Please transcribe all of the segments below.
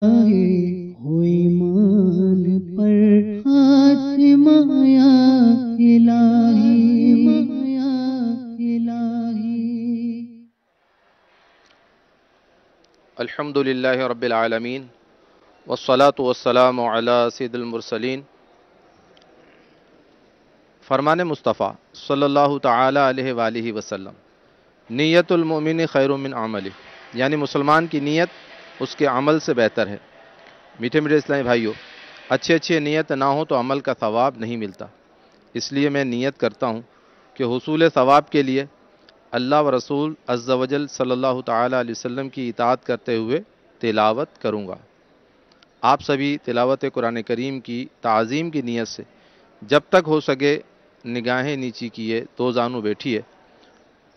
ہو ایمان پر خاتمہ یا الہی۔ الحمد للہ رب العالمین والصلاة والسلام علی سید المرسلین۔ فرمان مصطفیٰ صلی اللہ تعالی علیہ وآلہ وسلم، نیت المؤمن خیر من عملہ، یعنی مسلمان کی نیت اس کے عمل سے بہتر ہے۔ میٹھے میٹھے اسلامی بھائیوں، اچھی نیت نہ ہو تو عمل کا ثواب نہیں ملتا، اس لیے میں نیت کرتا ہوں کہ حصول ثواب کے لیے اللہ و رسول عز و جل صلی اللہ تعالی علیہ وسلم کی اطاعت کرتے ہوئے تلاوت کروں گا۔ آپ سبھی تلاوت قرآن کریم کی تعظیم کی نیت سے جب تک ہو سکے نگاہیں نیچی کیے دو زانو بیٹھیے،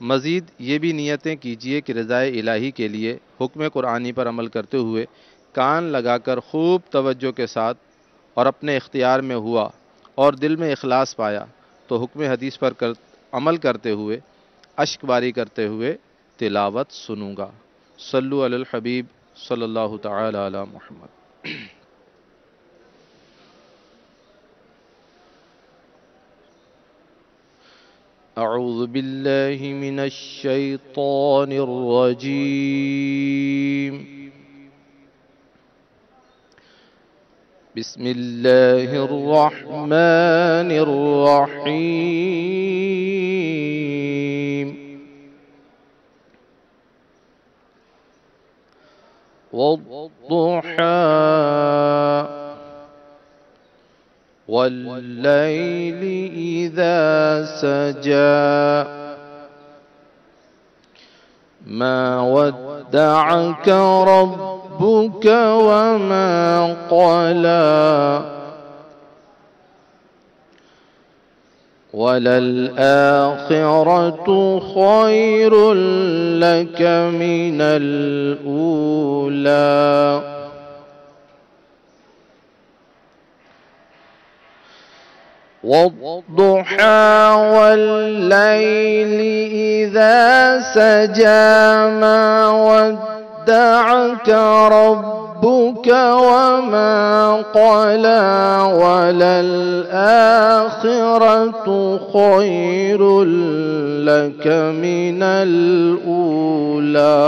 مزید یہ بھی نیتیں کیجیے کہ رضائے الہی کے لیے حکم قرآنی پر عمل کرتے ہوئے کان لگا کر خوب توجہ کے ساتھ اور اپنے اختیار میں ہوا اور دل میں اخلاص پایا تو حکم حدیث پر عمل کرتے ہوئے اشک باری کرتے ہوئے تلاوت سنوں گا۔ صلو علی الحبیب صلی اللہ تعالی علی محمد۔ اعوذ باللہ من الشیطان الرجیم، بسم اللہ الرحمن الرحیم۔ والضحى والليل إذا سجى ما ودعك ربك وما قلى وَلَلْآخِرَةُ خَيْرٌ لَكَ مِنَ الْأُولَى وَالضُّحَى وَاللَّيْلِ إِذَا سَجَى مَا وَدَّعَكَ رَبُّكَ وَمَا قَلَى وَلَلْآخِرَةُ خَيْرٌ لَكَ مِنَ الْأُولَى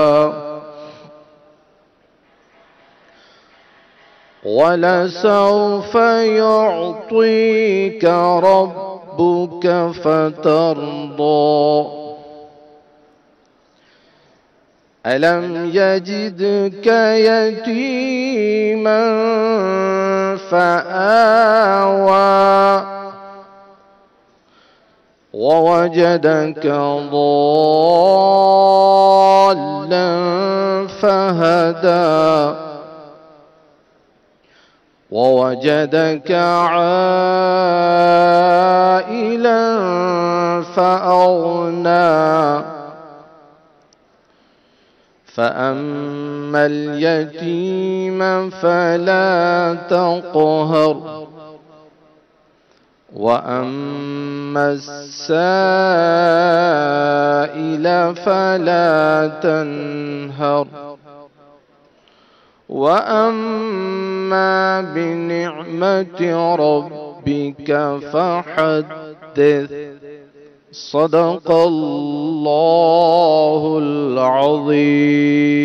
وَلَسَوْفَ يُعْطِيكَ رَبُّكَ فَتَرْضَى أَلَمْ يَجِدْكَ يَتِيمًا فَآوَى وَوَجَدَكَ ضَالًّا فَهَدَى وَوَجَدَكَ عَائِلًا فَأَغْنَى فَأَمَّا الْيَتِيمَ فَلَا تَقْهَرْ وَأَمَّا السَّائِلَ فَلَا تَنْهَرْ وَأَمَّا بِنِعْمَةِ رَبِّكَ فَحَدِّثْ۔ صدق اللہ العظیم۔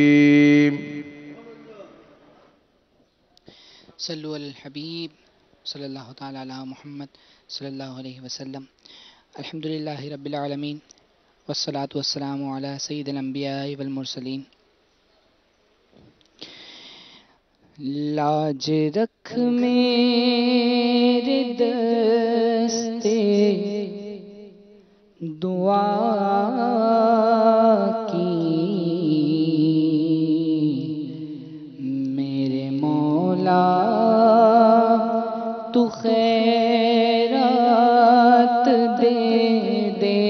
صلو علی الحبیب صلی اللہ تعالی علی محمد صلی اللہ علیہ وسلم۔ الحمدللہ رب العالمین والصلاة والسلام علی سید الانبیاء والمرسلین۔ لاج رکھ میرے دستے دعا کی، میرے مولا تو خیرات دے دے،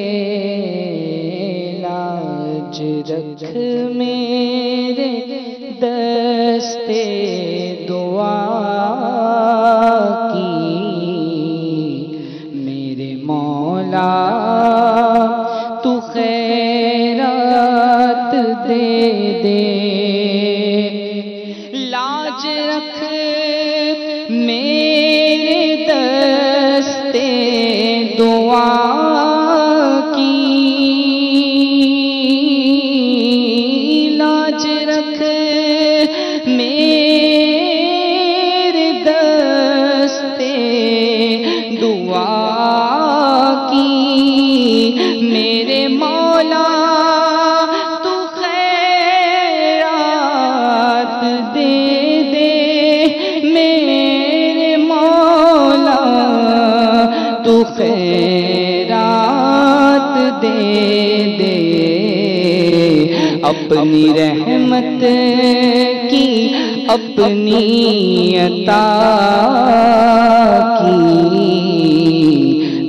لاج رکھ میرے دستے دعا کی، میرے مولا تو خیرات دے دے، لاج رکھ میرے دستے دعا کی، لاج رکھ میرے دستے دعا کی، میرے مولا تو خیرات دے دے، میرے مولا تو خیرات دے دے، اپنی رحمت کی اپنی عطا کی،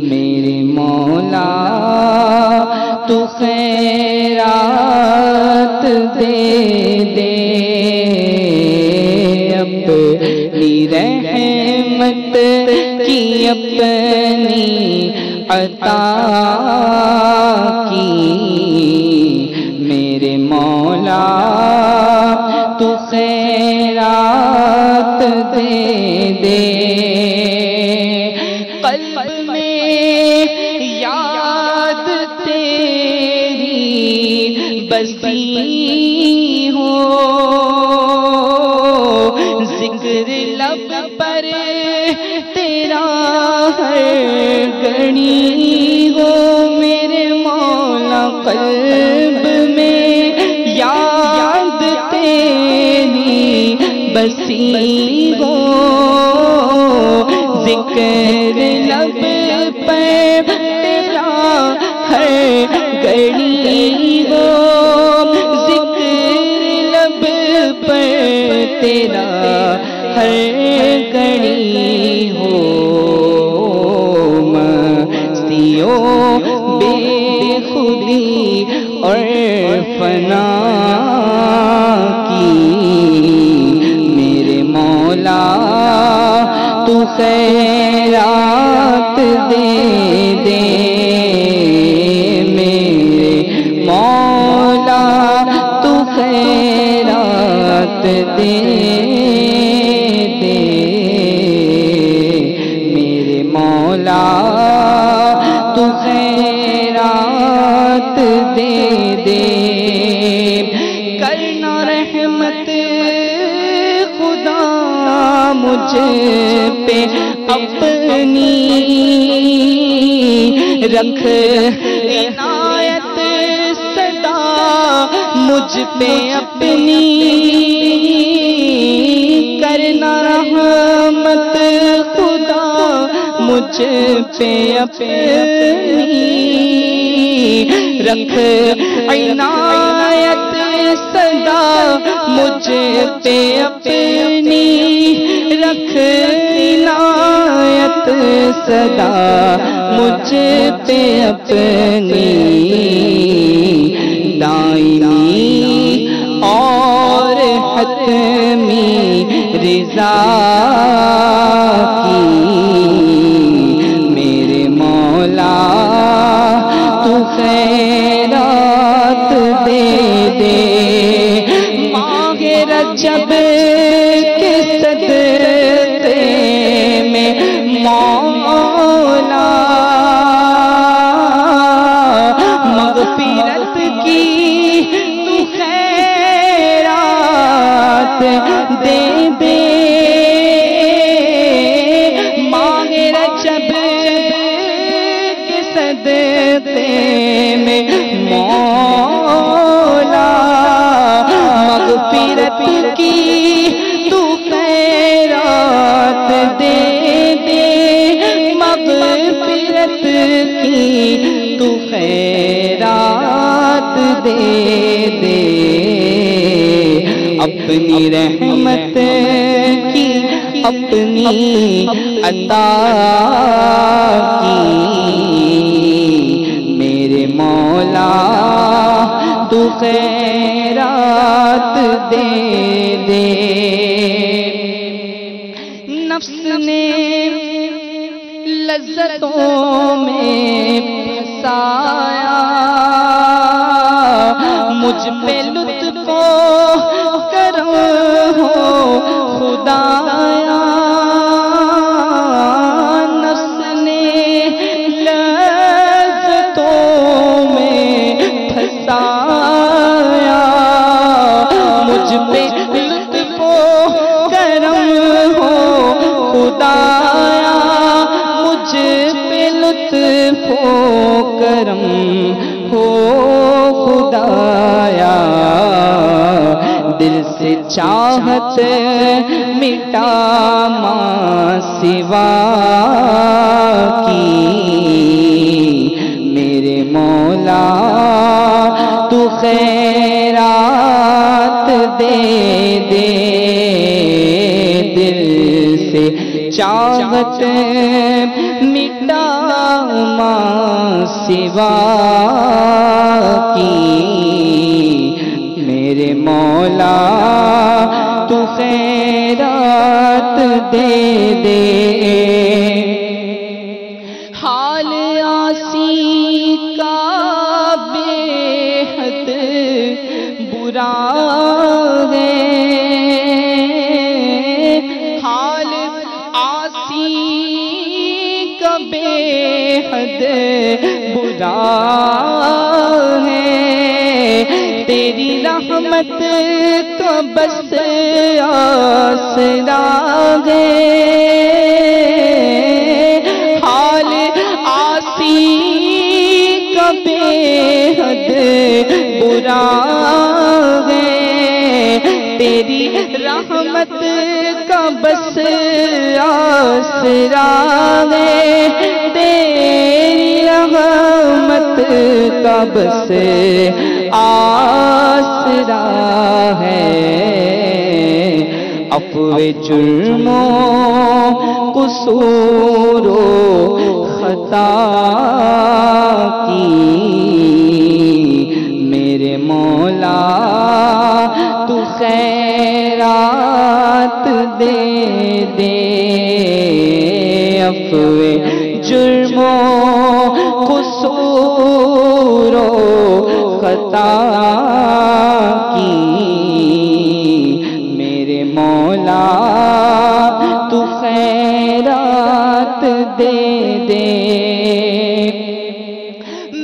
میرے مولا تو خیرات دے دے، اپنی رحمت کی اپنی عطا کی، میرے مولا تو خیرات دے دے، قلب میں یاد تیری بسی ہو، ذکر لب پر تیرا ہر گھڑی ہو، میرے مولا قلب میں یاد تیری بسی ہو، ذکر لب پر تیرا ہر گھڑی ہو، ذکر لب پر تیرا ہر گھڑی ہو، مستیوں بے خودی اور فنا کی، میرے مولا تو خیرات دے دے، میرے مولا تو خیرات دے دے، میرے مولا تو خیرات دے دے، کرنا رحمت خدا مجھ پہ اپنی، رکھ عنایت صدا مجھ پہ اپنی، کرنا رحمت خدا مجھ پہ اپنی، رکھ عنایت صدا مجھ پہ اپنی، رکھ عنایت صدا مجھ پہ اپنی، دائمی اور حتمی رضا کی، میرے مولا تو خیرات دے دے، ماہ رجب کے صدقے میں مولا مغفرت کی تو خیرات دے دے، ماہ رجب کے صدقے میں مولا مغفرت کی تو خیرات دے دے، مغفرت کی تو خیرات دے دے، اپنی رحمت کی اپنی عطا کی، میرے مولا تو خیرات دے دے، نفس نے لذتوں میں پھنسایا، مجھ پہ لطف و کرم ہو کرم ہو خدایا، دل سے چاہت مٹا ماں سوا کی، میرے مولا تو خیرات دے دے، دل سے چاہت مٹا ماں سوا کی، میرے مولا تو خیرات دے دے۔ حال آسی کا بے حد برا ہے، حال آسی کا بے حد برا ہے، تیری رحمت کا بس آسرا ہے، حال آسی کا بے حد برا ہے، تیری رحمت کا بس آسرا ہے، تیری رحمت کا بس آسرا ہے، عفو جرموں قصور و خطا کی، میرے مولا تو خیرات دے دے، عفو جرموں قصور و خطا کی، میرے مولا تو خیرات دے دے۔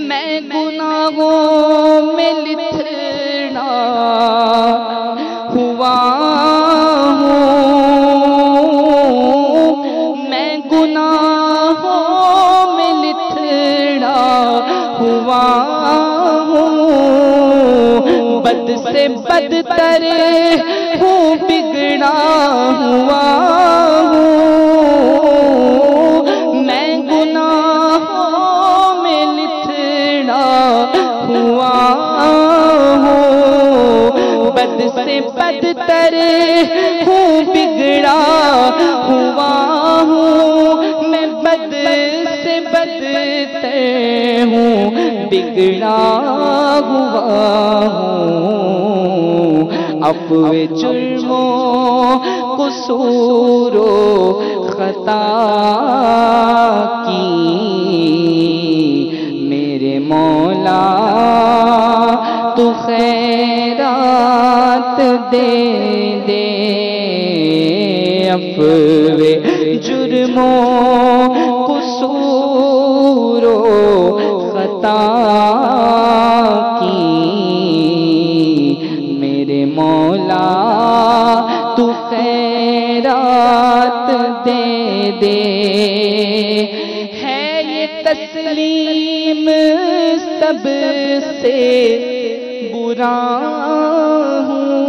میں گناہوں میں لتھڑا ہوا ہوں، میں گناہوں میں لتھڑا ہوا ہوں، بد سے بدتر ہوں بگڑا ہوا ہوں، میں گناہوں میں لتھڑا ہوا ہوں، بد سے بدتر ہوں بگڑا ہوا ہوں، میں بد سے بدتر ہوں بگڑا ہوا ہوں، عفو جرموں قصور و خطا کی، میرے مولا تو خیرات دے دے، عفو جرموں قصور و خطا کی، میرے مولا تو خیرات دے دے۔ ہے یہ تسلیم سب سے برا ہوں،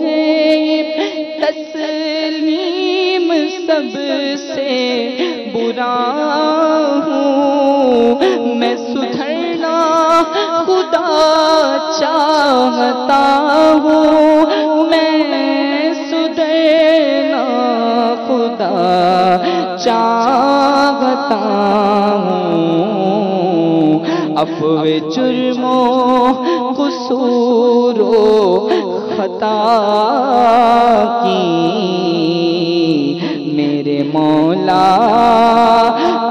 ہے یہ تسلیم سب سے برا ہوں، میں سدھرنا خدا چاہتا ہوں، میں سدھرنا خدا چاہتا ہوں، عفو جرموں قصور و خطا کی، میرے مولا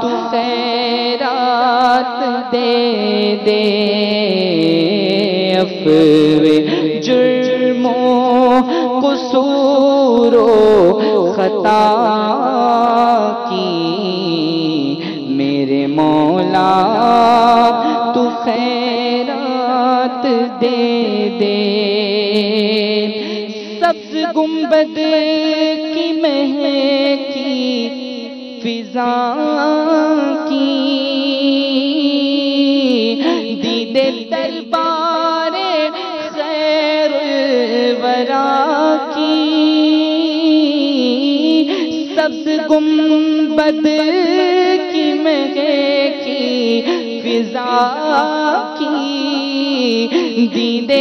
تو خیرات دے دے، عفو جرموں قصور و خطا کی، میرے مولا تو خیرات دے دے۔ سبز گنبد کی مہکی فضا کی دید دربار خیر الورا کی سبز گنبد کی مہے کی فضا کی دید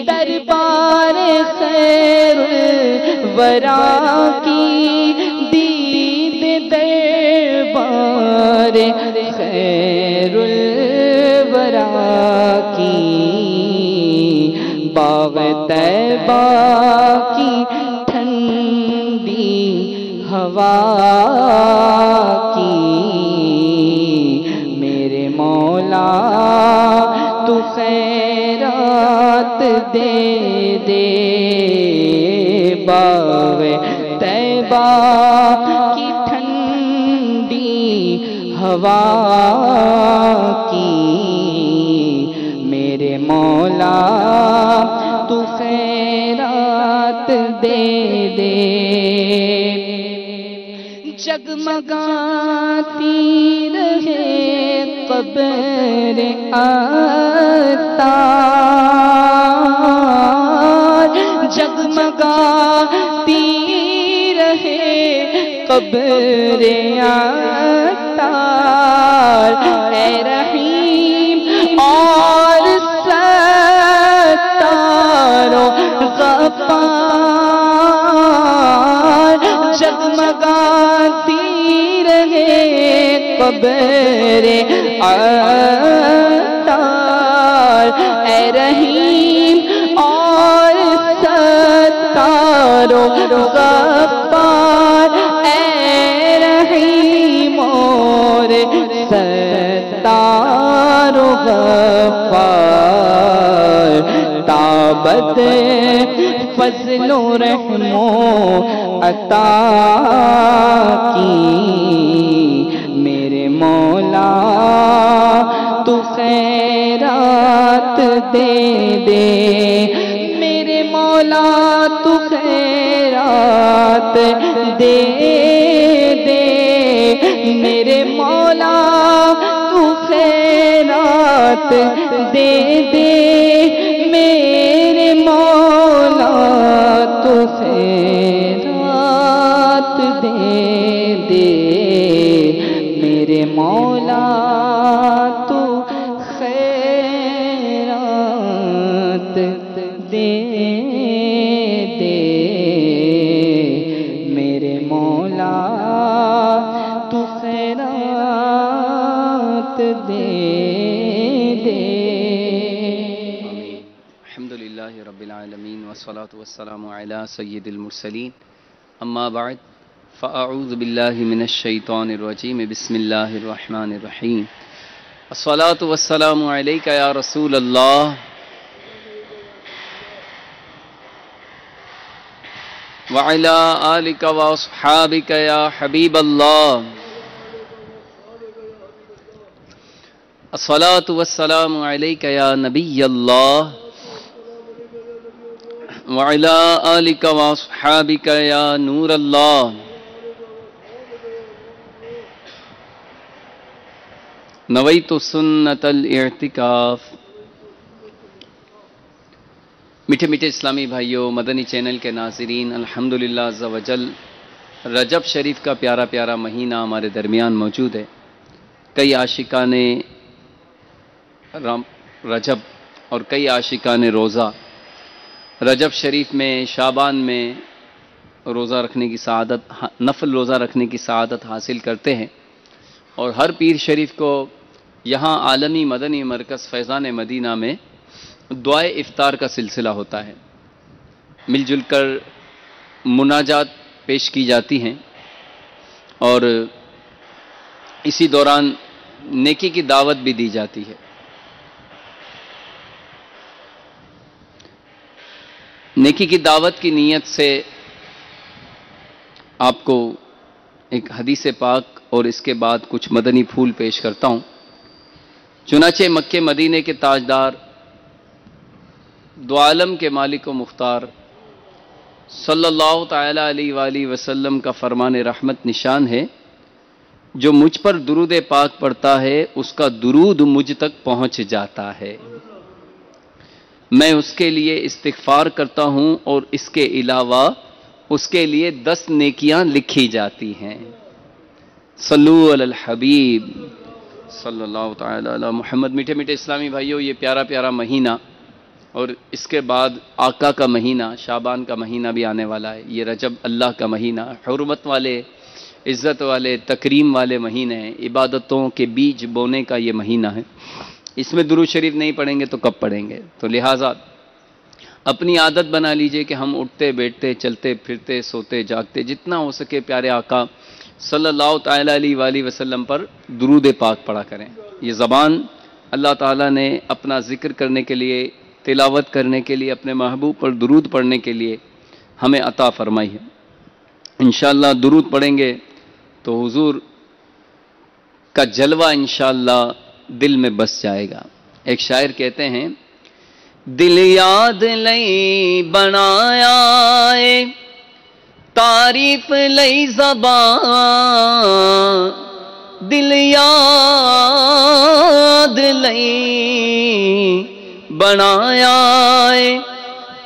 دربار خیر الورا کی دید دربار خیر الورا کی باغ طیبہ کی ٹھنڈی ہوا کی میرے مولا تو خیرات دے دے باغ طیبہ کی ٹھنڈی ہوا کی میرے مولا تو خیرات دے دے جگمگاتی رہے قبر عطار جگمگاتی رہے قبر عطار اے رحیم اور ستار و غفار جگمگاتی رہے قبر عطار اے رحیم اور ستار و غفار اے رحیم اور ستار و غفار تابت فضل و رحم و عطا کی میرے مولا تو خیرات دے دے میرے مولا تو خیرات دے دے میرے مولا تو خیرات دے دے میرے مولا تو خیرات دے دے میرے مولا تو خیرات دے دے میرے مولا تو خیرات دے دے الحمدللہ رب العالمین والصلاة والسلام علی سید المرسلین اما بعد فاعوذ باللہ من الشیطان الرجیم بسم اللہ الرحمن الرحیم الصلاة والسلام علیکہ یا رسول اللہ وعلی آلک واصحابک یا حبیب اللہ الصلاة والسلام علیکہ یا نبی اللہ وعلی آلک واصحابک یا نور اللہ نویت سنت الاعتکاف میٹھے میٹھے اسلامی بھائیوں، مدنی چینل کے ناظرین، الحمدللہ عز و جل رجب شریف کا پیارا پیارا مہینہ ہمارے درمیان موجود ہے۔ کئی عاشقان رجب اور کئی عاشقان روزہ رجب شریف میں، شعبان میں روزہ رکھنے کی سعادت، نفل روزہ رکھنے کی سعادت حاصل کرتے ہیں، اور ہر پیر شریف کو یہاں عالمی مدنی مرکز فیضان مدینہ میں دعائے افطار کا سلسلہ ہوتا ہے۔ مل جل کر مناجات پیش کی جاتی ہیں، اور اسی دوران نیکی کی دعوت بھی دی جاتی ہے۔ نیکی کی دعوت کی نیت سے آپ کو ایک حدیث پاک اور اس کے بعد کچھ مدنی پھول پیش کرتا ہوں۔ چنانچہ مکہ مدینے کے تاجدار، دو عالم کے مالک و مختار صلی اللہ تعالی علیہ وآلہ وسلم کا فرمان رحمت نشان ہے جو مجھ پر درود پاک پڑھتا ہے اس کا درود مجھ تک پہنچ جاتا ہے، میں اس کے لیے استغفار کرتا ہوں اور اس کے علاوہ اس کے لیے 10 نیکیاں لکھی جاتی ہیں۔ صلو علی الحبیب صلی اللہ تعالی علی محمد۔ میٹھے میٹھے اسلامی بھائیوں، یہ پیارا پیارا مہینہ اور اس کے بعد آقا کا مہینہ شعبان کا مہینہ بھی آنے والا ہے۔ یہ رجب اللہ کا مہینہ، حرمت والے، عزت والے، تکریم والے مہینے ہیں، عبادتوں کے بیج بونے کا یہ مہینہ ہے۔ اس میں درود شریف نہیں پڑھیں گے تو کب پڑھیں گے؟ تو لہٰذا اپنی عادت بنا لیجئے کہ ہم اٹھتے بیٹھتے چلتے پھرتے سوتے جاگتے جتنا ہو سکے پیارے آقا صلی اللہ تعالیٰ علیہ وآلہ وسلم پر درود پاک پڑھا کریں۔ یہ زبان اللہ تعالیٰ نے اپنا ذکر کرنے کے لیے، تلاوت کرنے کے لیے، اپنے محبوب پر درود پڑھنے کے لیے ہمیں عطا فرمائی ہے۔ انشاءاللہ درود پڑھیں گے تو حضور کا جلوہ انشاءاللہ دل میں بس جائے گا۔ ایک شاعر کہتے ہیں، دل یاد لئی بنایا اے تعریف لئی زبان، دل یاد لئی بنایا اے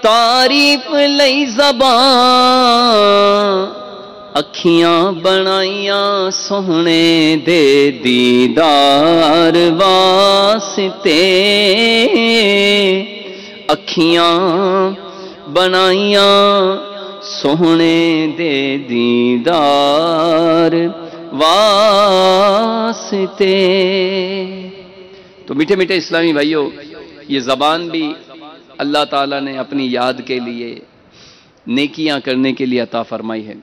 تعریف لئی زبان، اکھیاں بنائیاں سوہنے دے دیدار واسطے، اکھیاں بنائیاں سوہنے دے دیدار واسطے۔ تو میٹھے میٹھے اسلامی بھائیوں، یہ زبان بھی اللہ تعالیٰ نے اپنی یاد کے لیے، نیکیاں کرنے کے لیے عطا فرمائی ہے۔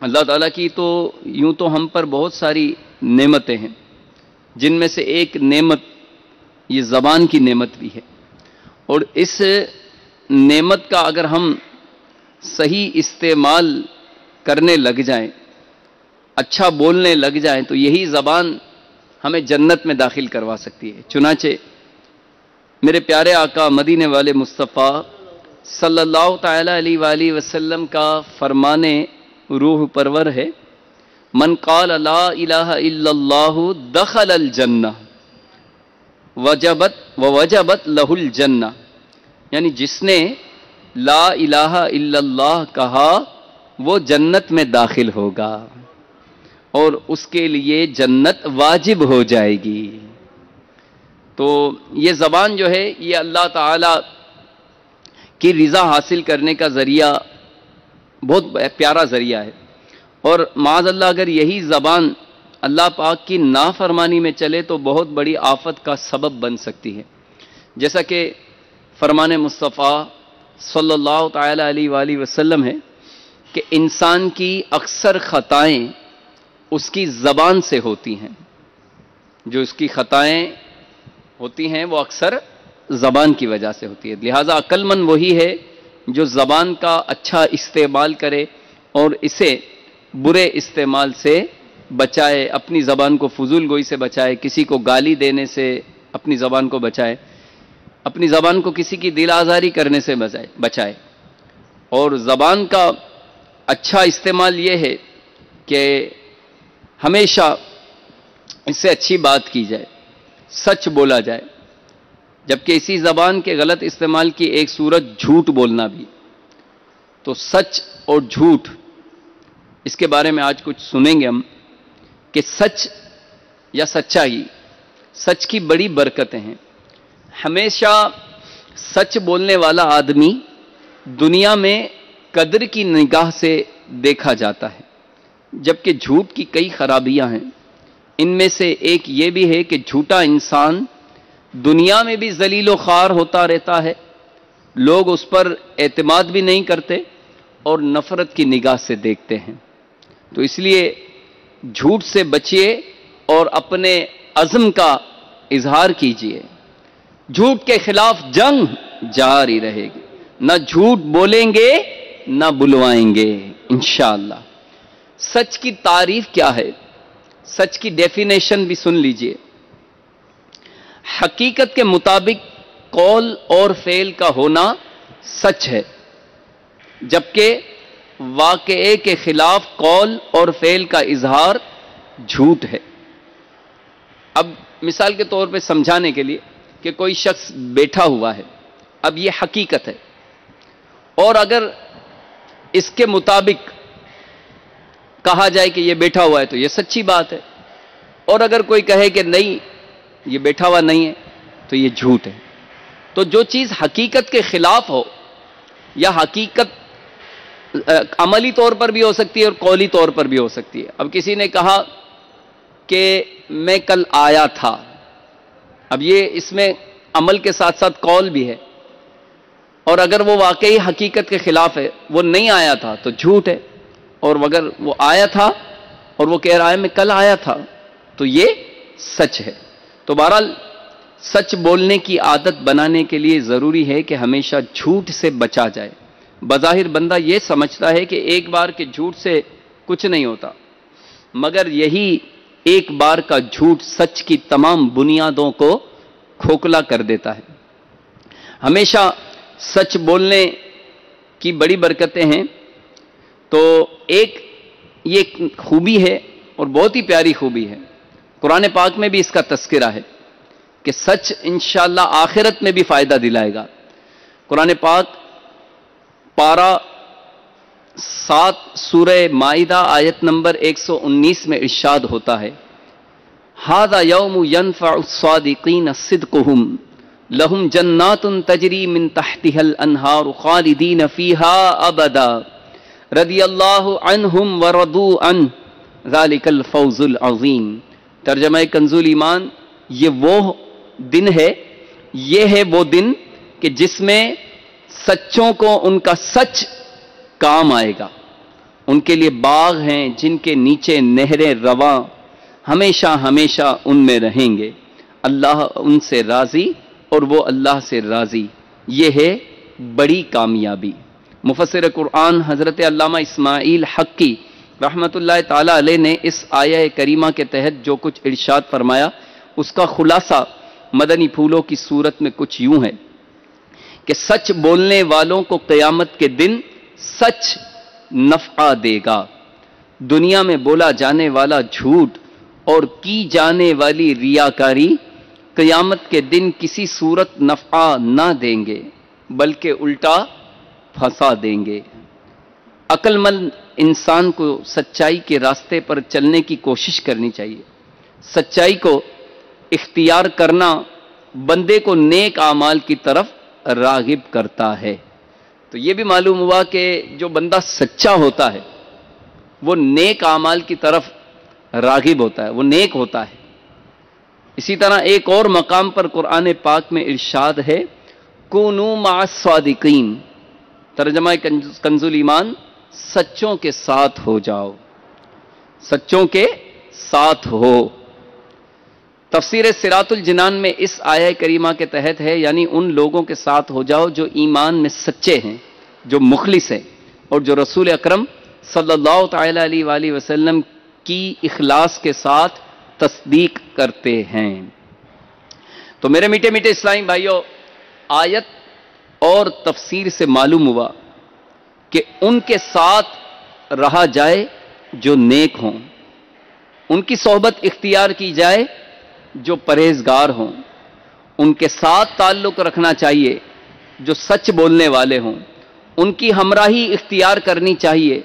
اللہ تعالیٰ کی تو یوں تو ہم پر بہت ساری نعمتیں ہیں، جن میں سے ایک نعمت یہ زبان کی نعمت بھی ہے، اور اس نعمت کا اگر ہم صحیح استعمال کرنے لگ جائیں، اچھا بولنے لگ جائیں، تو یہی زبان ہمیں جنت میں داخل کروا سکتی ہے۔ چنانچہ میرے پیارے آقا مدینے والے مصطفیٰ صلی اللہ تعالیٰ علیہ وآلہ وسلم کا فرمان روح پرور ہے، من قال لا الہ الا اللہ دخل الجنہ وجبت لہ الجنہ، یعنی جس نے لا الہ الا اللہ کہا وہ جنت میں داخل ہوگا اور اس کے لیے جنت واجب ہو جائے گی۔ تو یہ زبان جو ہے یہ اللہ تعالی کی رضا حاصل کرنے کا ذریعہ، بہت پیارا ذریعہ ہے، اور معاذ اللہ اگر یہی زبان اللہ پاک کی نافرمانی میں چلے تو بہت بڑی آفت کا سبب بن سکتی ہے۔ جیسا کہ فرمان مصطفیٰ صلی اللہ تعالیٰ علیہ وآلہ وسلم ہے کہ انسان کی اکثر خطائیں اس کی زبان سے ہوتی ہیں، جو اس کی خطائیں ہوتی ہیں وہ اکثر زبان کی وجہ سے ہوتی ہے۔ لہٰذا عقل مند وہی ہے جو زبان کا اچھا استعمال کرے اور اسے برے استعمال سے بچائے، اپنی زبان کو فضول گوئی سے بچائے، کسی کو گالی دینے سے اپنی زبان کو بچائے، اپنی زبان کو کسی کی دل آزاری کرنے سے بچائے۔ اور زبان کا اچھا استعمال یہ ہے کہ ہمیشہ اس سے اچھی بات کی جائے، سچ بولا جائے، جبکہ اسی زبان کے غلط استعمال کی ایک صورت جھوٹ بولنا بھی۔ تو سچ اور جھوٹ، اس کے بارے میں آج کچھ سنیں گے ہم کہ سچ یا سچائی، سچ کی بڑی برکتیں ہیں۔ ہمیشہ سچ بولنے والا آدمی دنیا میں قدر کی نگاہ سے دیکھا جاتا ہے، جبکہ جھوٹ کی کئی خرابیاں ہیں۔ ان میں سے ایک یہ بھی ہے کہ جھوٹا انسان دنیا میں بھی ذلیل و خوار ہوتا رہتا ہے، لوگ اس پر اعتماد بھی نہیں کرتے اور نفرت کی نگاہ سے دیکھتے ہیں۔ تو اس لیے جھوٹ سے بچیے اور اپنے عزم کا اظہار کیجیے۔ جھوٹ کے خلاف جنگ جاری رہے گی، نہ جھوٹ بولیں گے نہ بلوائیں گے انشاءاللہ۔ سچ کی تعریف کیا ہے؟ سچ کی ڈیفینیشن بھی سن لیجئے۔ حقیقت کے مطابق قول اور فعل کا ہونا سچ ہے، جبکہ واقعے کے خلاف قول اور فعل کا اظہار جھوٹ ہے۔ اب مثال کے طور پہ سمجھانے کے لیے کہ کوئی شخص بیٹھا ہوا ہے، اب یہ حقیقت ہے، اور اگر اس کے مطابق کہا جائے کہ یہ بیٹھا ہوا ہے تو یہ سچی بات ہے، اور اگر کوئی کہے کہ نہیں یہ بیٹھا ہوا نہیں ہے تو یہ جھوٹ ہے۔ تو جو چیز حقیقت کے خلاف ہو، یا حقیقت عملی طور پر بھی ہو سکتی ہے اور قولی طور پر بھی ہو سکتی ہے۔ اب کسی نے کہا کہ میں کل آیا تھا، اب یہ اس میں عمل کے ساتھ ساتھ قول بھی ہے، اور اگر وہ واقعی حقیقت کے خلاف ہے، وہ نہیں آیا تھا تو جھوٹ ہے، اور اگر وہ آیا تھا اور وہ کہہ رہا ہے میں کل آیا تھا تو یہ سچ ہے۔ تو بہرحال سچ بولنے کی عادت بنانے کے لیے ضروری ہے کہ ہمیشہ جھوٹ سے بچا جائے۔ بظاہر بندہ یہ سمجھتا ہے کہ ایک بار کے جھوٹ سے کچھ نہیں ہوتا، مگر یہی ایک بار کا جھوٹ سچ کی تمام بنیادوں کو کھوکھلا کر دیتا ہے۔ ہمیشہ سچ بولنے کی بڑی برکتیں ہیں۔ تو ایک یہ خوبی ہے اور بہت ہی پیاری خوبی ہے، قرآن پاک میں بھی اس کا تذکرہ ہے کہ سچ انشاءاللہ آخرت میں بھی فائدہ دلائے گا۔ قرآن پاک پارہ 7 سورہ مائدہ آیت نمبر 119 میں ارشاد ہوتا ہے، ھذا یوم ینفع الصادقین صدقہم لہم جنات تجری من تحتها الانہار خالدین فیہا ابدا رضی اللہ عنہم ورضوا عنہ ذالک الفوز العظیم۔ ترجمہ کنز ایمان، یہ وہ دن ہے، یہ ہے وہ دن کہ جس میں سچوں کو ان کا سچ کام آئے گا۔ ان کے لیے باغ ہیں جن کے نیچے نہریں رواں، ہمیشہ ہمیشہ ان میں رہیں گے، اللہ ان سے راضی اور وہ اللہ سے راضی، یہ ہے بڑی کامیابی۔ مفسر قرآن حضرت علامہ اسماعیل حقی رحمت اللہ تعالی علیہ نے اس آیہ کریمہ کے تحت جو کچھ ارشاد فرمایا اس کا خلاصہ مدنی پھولوں کی صورت میں کچھ یوں ہے کہ سچ بولنے والوں کو قیامت کے دن سچ نفع دے گا۔ دنیا میں بولا جانے والا جھوٹ اور کی جانے والی ریاکاری قیامت کے دن کسی صورت نفع نہ دیں گے بلکہ الٹا پھنسا دیں گے۔ عقل مند انسان کو سچائی کے راستے پر چلنے کی کوشش کرنی چاہیے۔ سچائی کو اختیار کرنا بندے کو نیک اعمال کی طرف راغب کرتا ہے۔ تو یہ بھی معلوم ہوا کہ جو بندہ سچا ہوتا ہے وہ نیک اعمال کی طرف راغب ہوتا ہے، وہ نیک ہوتا ہے۔ اسی طرح ایک اور مقام پر قرآن پاک میں ارشاد ہے، کونوا مع الصادقین، ترجمہ کنز ایمان، سچوں کے ساتھ ہو جاؤ، سچوں کے ساتھ ہو۔ تفسیر صراط الجنان میں اس آیہ کریمہ کے تحت ہے، یعنی ان لوگوں کے ساتھ ہو جاؤ جو ایمان میں سچے ہیں، جو مخلص ہیں، اور جو رسول اکرم صلی اللہ تعالی علیہ وآلہ وسلم کی اخلاص کے ساتھ تصدیق کرتے ہیں۔ تو میرے میٹھے میٹھے اسلامی بھائیوں، آیت اور تفسیر سے معلوم ہوا کہ ان کے ساتھ رہا جائے جو نیک ہوں، ان کی صحبت اختیار کی جائے جو پرہیزگار ہوں، ان کے ساتھ تعلق رکھنا چاہیے جو سچ بولنے والے ہوں، ان کی ہمراہی اختیار کرنی چاہیے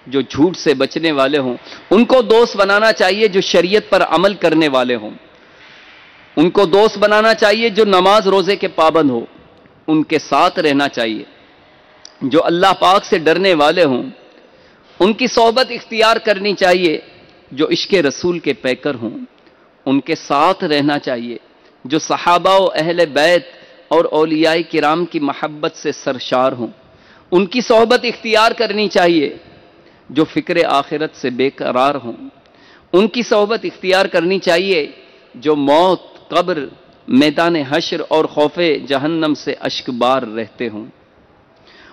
جو جھوٹ سے بچنے والے ہوں، ان کو دوست بنانا چاہیے جو شریعت پر عمل کرنے والے ہوں، ان کو دوست بنانا چاہیے جو نماز روزے کے پابند ہو، ان کے ساتھ رہنا چاہیے جو اللہ پاک سے ڈرنے والے ہوں، ان کی صحبت اختیار کرنی چاہیے جو عشق رسول کے پیکر ہوں، ان کے ساتھ رہنا چاہیے جو صحابہ و اہل بیت اور اولیاء کرام کی محبت سے سرشار ہوں، ان کی صحبت اختیار کرنی چاہیے جو فکر آخرت سے بے قرار ہوں، ان کی صحبت اختیار کرنی چاہیے جو موت، قبر، میدان حشر اور خوف جہنم سے اشکبار رہتے ہوں،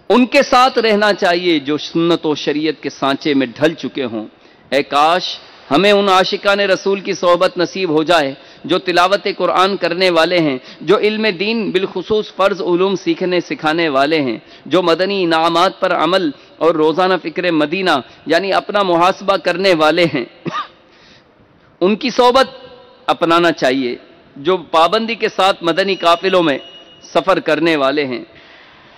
ان کے ساتھ رہنا چاہیے جو سنت و شریعت کے سانچے میں ڈھل چکے ہوں۔ اے کاش ہمیں ان عاشقان رسول کی صحبت نصیب ہو جائے جو تلاوت قرآن کرنے والے ہیں، جو علم دین بالخصوص فرض علوم سیکھنے سکھانے والے ہیں، جو مدنی انعامات پر عمل اور روزانہ فکر مدینہ یعنی اپنا محاسبہ کرنے والے ہیں، ان کی صحبت اپنانا چاہیے جو پابندی کے ساتھ مدنی قافلوں میں سفر کرنے والے ہیں،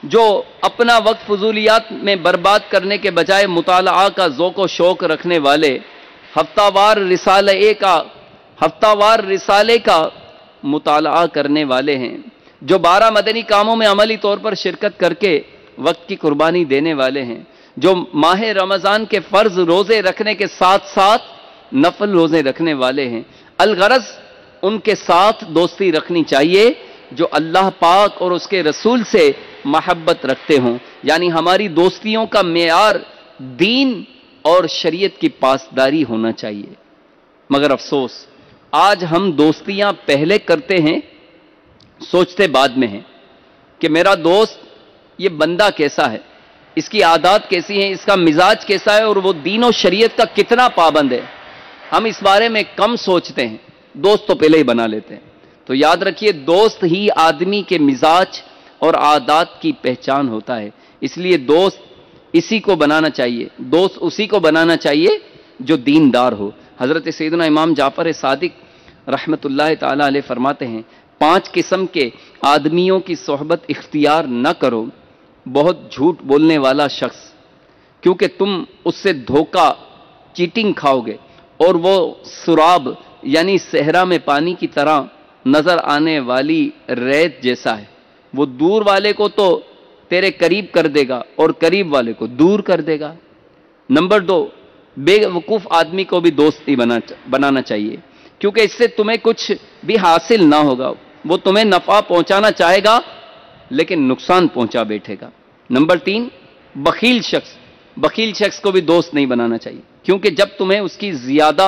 جو اپنا وقت فضولیات میں برباد کرنے کے بجائے مطالعہ کا ذوق و شوق رکھنے والے، ہفتہ وار رسالے کا مطالعہ کرنے والے ہیں، جو 12 مدنی کاموں میں عملی طور پر شرکت کر کے وقت کی قربانی دینے والے ہیں، جو ماہ رمضان کے فرض روزے رکھنے کے ساتھ ساتھ نفل روزے رکھنے والے ہیں۔ الغرض ان کے ساتھ دوستی رکھنی چاہیے جو اللہ پاک اور اس کے رسول سے محبت رکھتے ہوں، یعنی ہماری دوستیوں کا معیار دین اور شریعت کی پاسداری ہونا چاہیے۔ مگر افسوس آج ہم دوستیاں پہلے کرتے ہیں، سوچتے بعد میں ہیں کہ میرا دوست یہ بندہ کیسا ہے، اس کی عادات کیسی ہیں، اس کا مزاج کیسا ہے، اور وہ دین و شریعت کا کتنا پابند ہے۔ ہم اس بارے میں کم سوچتے ہیں، دوست تو پہلے ہی بنا لیتے ہیں۔ تو یاد رکھیے دوست ہی آدمی کے مزاج اور عادات کی پہچان ہوتا ہے، اس لیے دوست اسی کو بنانا چاہیے، دوست اسی کو بنانا چاہیے جو دیندار ہو۔ حضرت سیدنا امام جعفر صادق رحمت اللہ تعالی علیہ فرماتے ہیں 5 قسم کے آدمیوں کی صحبت اختیار نہ کرو، بہت جھوٹ بولنے والا شخص، کیونکہ تم اس سے دھوکہ چیٹنگ کھاؤ گے، اور وہ سراب یعنی صحرا میں پانی کی طرح نظر آنے والی ریت جیسا ہے، وہ دور والے کو تو تیرے قریب کر دے گا اور قریب والے کو دور کر دے گا۔ نمبر 2، بے وقوف آدمی کو بھی دوستی بنانا چاہیے، کیونکہ اس سے تمہیں کچھ بھی حاصل نہ ہوگا، وہ تمہیں نفع پہنچانا چاہے گا لیکن نقصان پہنچا بیٹھے گا۔ نمبر 3، بخیل شخص کو بھی دوست نہیں بنانا چاہیے، کیونکہ جب تمہیں اس کی زیادہ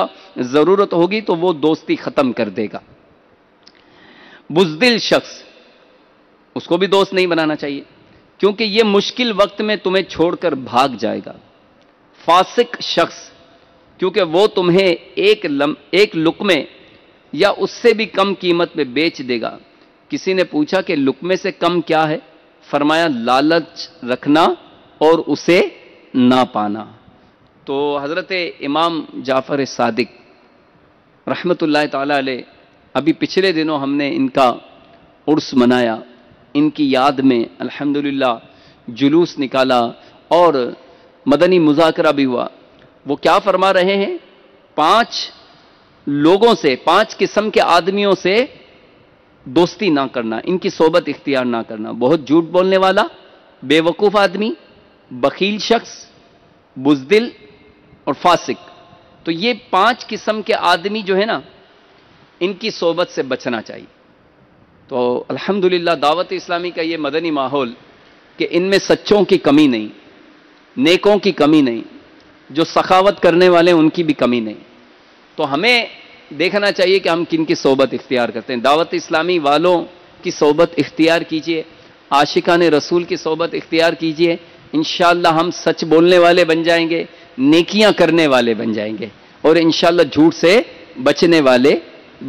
ضرورت ہوگی تو وہ دوستی ختم کر دے گا۔ بزدل شخص، اس کو بھی دوست نہیں بنانا چاہیے، کیونکہ یہ مشکل وقت میں تمہیں چھوڑ کر بھاگ جائے گا۔ فاسق شخص، کیونکہ وہ تمہیں ایک لقمے یا اس سے بھی کم قیمت میں بیچ دے گا۔ کسی نے پوچھا کہ لقمے سے کم کیا ہے؟ فرمایا لالچ رکھنا اور اسے نہ پانا۔ تو حضرت امام جعفر صادق رحمت اللہ تعالی علیہ، ابھی پچھلے دنوں ہم نے ان کا عرس منایا، ان کی یاد میں الحمدللہ جلوس نکالا اور مدنی مذاکرہ بھی ہوا۔ وہ کیا فرما رہے ہیں؟ 5 قسم کے آدمیوں سے دوستی نہ کرنا، ان کی صحبت اختیار نہ کرنا۔ بہت جھوٹ بولنے والا، بے وقوف آدمی، بخیل شخص، بزدل اور فاسق۔ تو یہ 5 قسم کے آدمی جو ہے نا، ان کی صحبت سے بچنا چاہیے۔ تو الحمدللہ دعوت اسلامی کا یہ مدنی ماحول کہ ان میں سچوں کی کمی نہیں، نیکوں کی کمی نہیں، جو سخاوت کرنے والے ان کی بھی کمی نہیں۔ تو ہمیں دیکھنا چاہیے کہ ہم کن کی صحبت اختیار کرتے ہیں۔ دعوت اسلامی والوں کی صحبت اختیار کیجئے، عاشقان رسول کی صحبت اختیار کیجئے، انشاءاللہ ہم سچ بولنے والے بن جائیں گے، نیکیاں کرنے والے بن جائیں گے، اور انشاءاللہ جھوٹ سے بچنے والے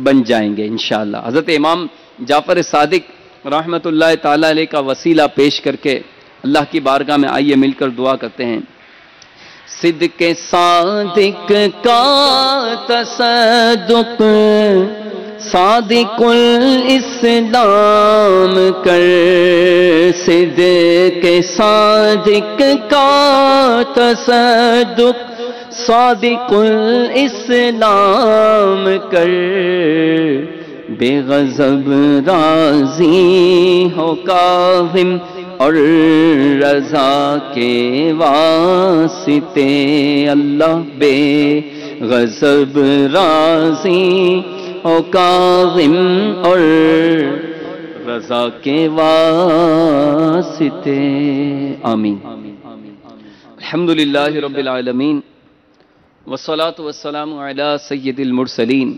بن جائیں گے انشاءاللہ۔ حضرت امام جعفر صادق رحمت اللہ تعالی علیہ کا وسیلہ پیش کر کے اللہ کی بارگاہ میں آئیے مل کر دعا کرتے ہیں۔ صدق صادق کا تصدق صادق الاسلام کر، صدق صادق کا تصدق صادق الاسلام کر، بے غضب راضی ہو کاظم اور رضا کے واسطے، اللہ بے غضب راضی ہو کاظم اور رضا کے واسطے، آمین۔ الحمدللہ رب العالمین والصلاة والسلام علی سید المرسلین،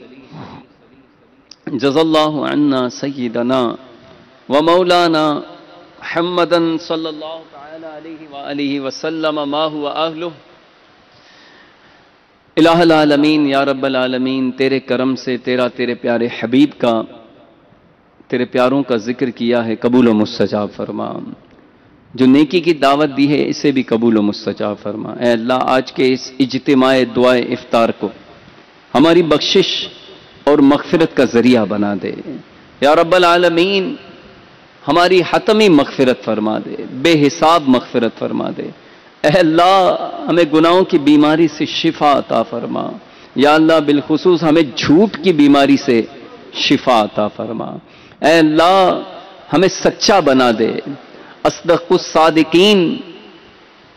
جزا اللہ عنا سیدنا ومولانا محمدا صلی اللہ تعالی علیہ وآلہ وسلم ما هو اہلہ۔ الہ العالمین یا رب العالمین، تیرے کرم سے تیرے پیارے حبیب کا، تیرے پیاروں کا ذکر کیا ہے، قبول و مستجاب فرما۔ جو نیکی کی دعوت دی ہے اسے بھی قبول و مستجاب فرما۔ اے اللہ آج کے اس اجتماع دعائے افطار کو ہماری بخشش اور مغفرت کا ذریعہ بنا دے یا رب العالمین، ہماری حتمی مغفرت فرما دے، بے حساب مغفرت فرما دے۔ اے اللہ ہمیں گناہوں کی بیماری سے شفا عطا فرما، یا اللہ بالخصوص ہمیں جھوٹ کی بیماری سے شفا عطا فرما۔ اے اللہ ہمیں سچا بنا دے، اصدق الصادقین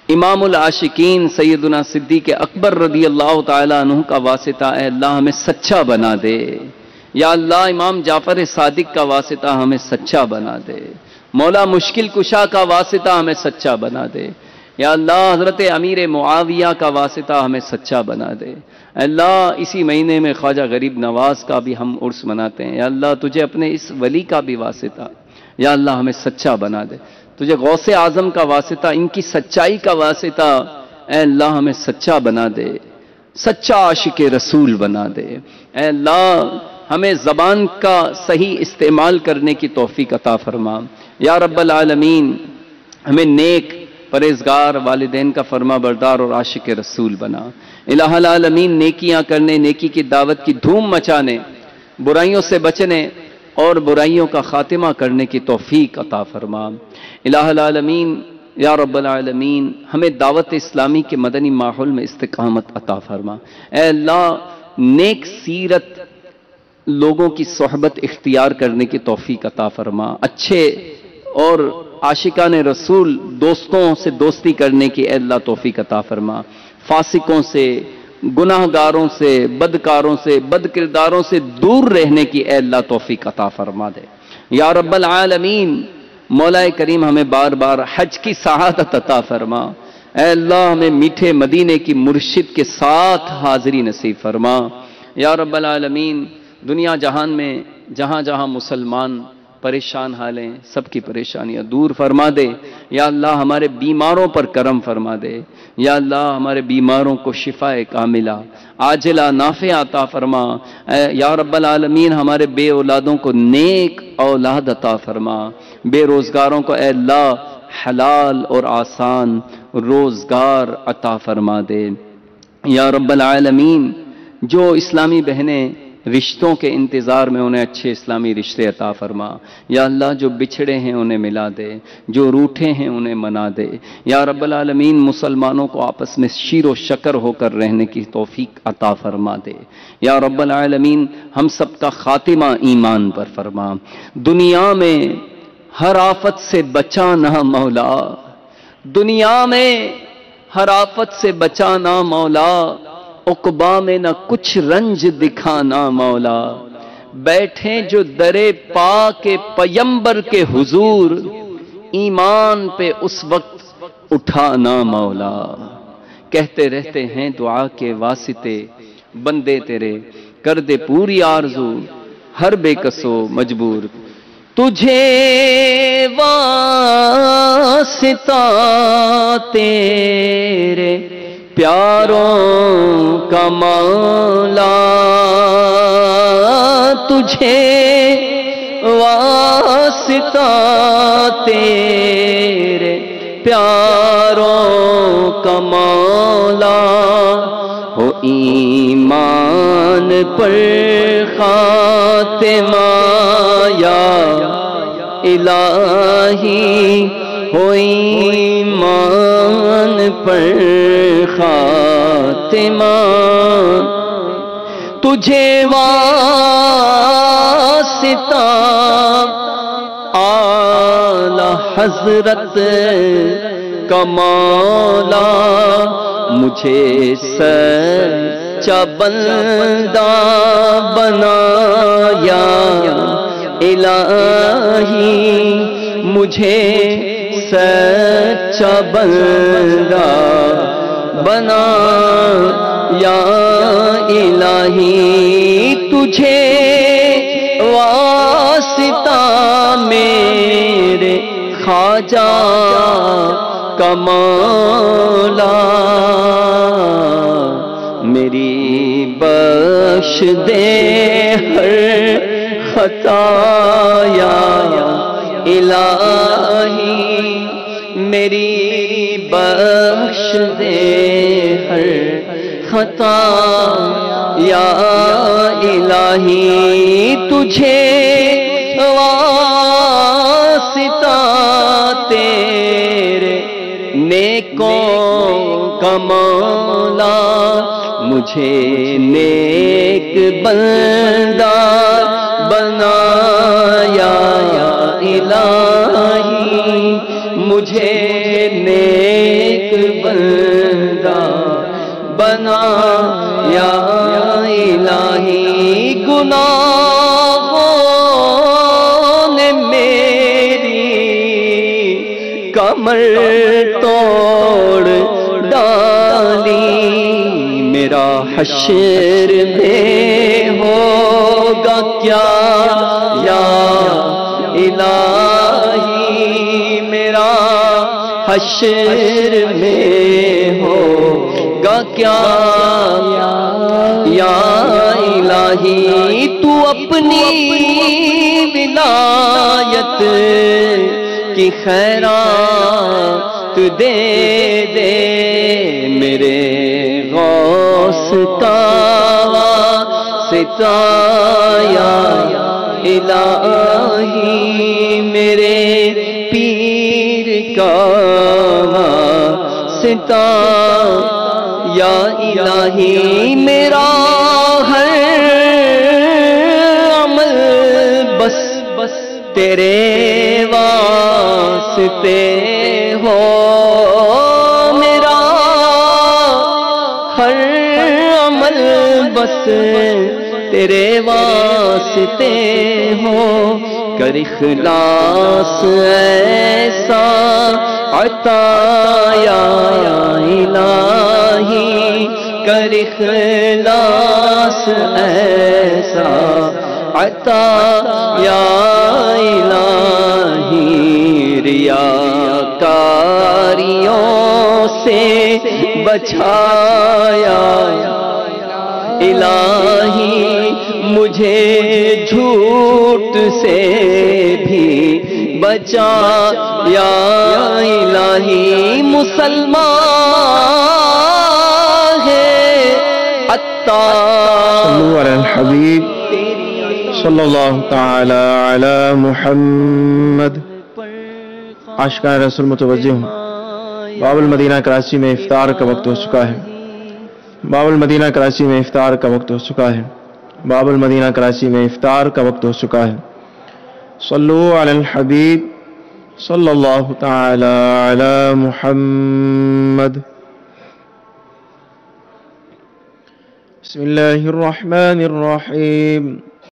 امام العاشقین سیدنا صدیق اکبر رضی اللہ تعالیٰ عنہ کا واسطہ اے اللہ ہمیں سچا بنا دے، یا اللہ امام جعفر صادق کا واسطہ ہمیں سچا بنا دے، مولا مشکل کشا کا واسطہ ہمیں سچا بنا دے، یا اللہ حضرت امیر معاویہ کا واسطہ ہمیں سچا بنا دے۔ اے اللہ اسی مہینے میں خواجہ غریب نواز کا بھی ہم عرس مناتے ہیں، یا اللہ تجھے اپنے اس ولی کا بھی واسطہ یا اللہ ہمیں سچا بنا دے، تجھے غوث اعظم کا واسطہ، ان کی سچائی کا واسطہ اے اللہ ہمیں سچا بنا دے، سچا عاشق رسول بنا دے۔ اے اللہ ہمیں زبان کا صحیح استعمال کرنے کی توفیق عطا فرما، یا رب العالمین ہمیں نیک پرہیزگار والدین کا فرما بردار اور عاشق رسول بنا۔ الہ العالمین نیکیاں کرنے، نیکی کی دعوت کی دھوم مچانے، برائیوں سے بچنے اور برائیوں کا خاتمہ کرنے کی توفیق عطا فرما۔ الہ العالمین یا رب العالمین ہمیں دعوت اسلامی کے مدنی ماحول میں استقامت عطا فرما۔ اے اللہ نیک سیرت لوگوں کی صحبت اختیار کرنے کی توفیق عطا فرما، اچھے اور عاشقان رسول دوستوں سے دوستی کرنے کی اے اللہ توفیق عطا فرما، فاسقوں سے، گناہ گاروں سے، بدکاروں سے، بد کرداروں سے دور رہنے کی اے اللہ توفیق عطا فرما دے یا رب العالمین۔ مولا کریم ہمیں بار بار حج کی سعادت عطا فرما۔ اے اللہ ہمیں میٹھے مدینے کی مرشد کے ساتھ حاضری نصیب فرما یا رب العالمین۔ دنیا جہان میں جہاں جہاں مسلمان پریشان حال ہیں سب کی پریشانیاں دور فرما دے یا اللہ، ہمارے بیماروں پر کرم فرما دے یا اللہ، ہمارے بیماروں کو شفا کاملہ عاجلہ نافع عطا فرما یا رب العالمین۔ ہمارے بے اولادوں کو نیک اولاد عطا فرما، بے روزگاروں کو اے اللہ حلال اور آسان روزگار عطا فرما دے یا رب العالمین۔ جو اسلامی بہنیں رشتوں کے انتظار میں انہیں اچھے اسلامی رشتے عطا فرما یا اللہ، جو بچھڑے ہیں انہیں ملا دے، جو روٹھے ہیں انہیں منا دے یا رب العالمین۔ مسلمانوں کو آپس میں شیر و شکر ہو کر رہنے کی توفیق عطا فرما دے یا رب العالمین۔ ہم سب کا خاتمہ ایمان پر فرما، دنیا میں ہر آفت سے بچانا مولا، دنیا میں ہر آفت سے بچانا مولا، عقبا میں نہ کچھ رنج دکھانا مولا، بیٹھے جو درے پاک پیمبر کے حضور، ایمان پہ اس وقت اٹھانا مولا۔ کہتے رہتے ہیں دعا کے واسطے بندے تیرے، کر دے پوری آرزو ہر بے کسو مجبور، تجھے واسطہ تیرے پیاروں کا مولا، تجھے واسطہ تیرے پیاروں کا مولا، ہو ایمان پر خاتمہ یا الہی، ہو ایمان پر خاتمہ، تجھے واسطہ اعلی حضرت کا مولا، مجھے سچا بندہ بنایا الہی، مجھے سچا بندہ بنا یا الہی، تجھے واسطہ میرے خواجہ کا مولا، میری بخش دے ہر خطا یا الہی، میری بخش دے ہر خطا یا الہی تجھے واسطہ تیرے نیکوں کا مولا مجھے نیک بندہ بنایا یا الہی مجھے نیک بندہ بنا یا الہی گناہوں نے میری کمر توڑ ڈالی میرا حشر میں ہوگا کیا یا الہی میرا حشر میں ہوگا کیا یا الہی تو اپنی ولایت کی خیرات دے دے میرے غوث کا ستایا الہی میرے پیر کا ستا یا الہی میرا ہر عمل بس تیرے واسطے ہو میرا ہر عمل بس تیرے واسطے ہو کر اخلاص ایسا عطا یا الہی کر اخلاص ایسا عطا یا الہی ریاکاریوں سے بچایا الہی مجھے جھوٹ سے بھی بچا یا الہی مسلمان ہے صلو علی الحبیب صلی اللہ تعالی علی محمد. عاشقان رسول متوجہ ہوں. باب المدینہ کراچی میں افطار کا وقت ہو چکا ہے. باب المدینہ کراچی میں افطار کا وقت ہو چکا ہے. باب المدینہ کراچی میں افطار کا وقت ہو چکا ہے. صلو علی الحبیب صلی اللہ تعالی علی محمد. بسم اللہ الرحمن الرحیم.